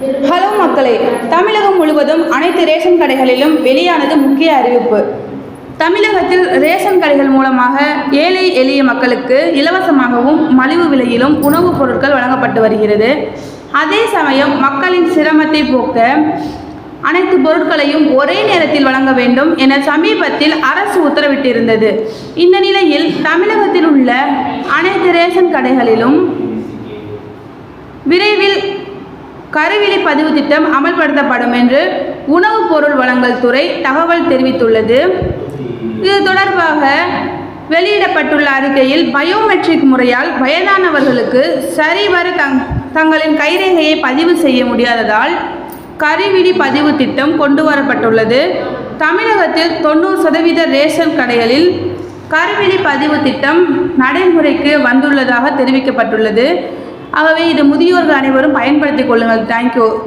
Hello மக்களே, தமிழகம் முழுவதும் அனைத்து ரேஷன் கடைகளிலும் வெளியானது முக்கிய அறிவிப்பு. தமிழகத்தில் ரேஷன் கடைகள் மூலமாக ஏழை எளிய மக்களுக்கு இலவசமாகவும் மலிவு விலையிலும் உணவுப் பொருட்கள் வழங்கப்பட்டு வருகிறது. அதே சமயம் மக்களின் சிரமத்தை போக்க அனைத்து பொருட்களையும் ஒரே நேரத்தில் வழங்க வேண்டும் என சமீபத்தில் அரசு உத்தரவிட்டிருந்தது. இந்த நிலையில் தமிழகத்தில் உள்ள அனைத்து ரேஷன் கடைகளிலும் விரைவில் கருவிழி பதிவு திட்டம் அமல்படுத்தப்படும் என்று உணவுப் பொருள் வழங்கல் துறை தகவல் தெரிவித்துள்ளது. இது தொடர்பாக வெளியிடப்பட்டுள்ள அறிக்கையில் பயோமெட்ரிக் முறையால் வயதானவர்களுக்கு சரிவர தங்களின் கைரேகையை பதிவு செய்ய முடியாததால் கருவிழி பதிவு திட்டம் கொண்டு வரப்பட்டுள்ளது. தமிழகத்தில் 90% ரேஷன் கடைகளில் கருவிழி பதிவு திட்டம் நடைமுறைக்கு வந்துள்ளதாக தெரிவிக்கப்பட்டுள்ளது. ஆகவே இது முதியோர்கள் அனைவரும் பயன்படுத்திக் கொள்ளுங்கள். தேங்க்யூ.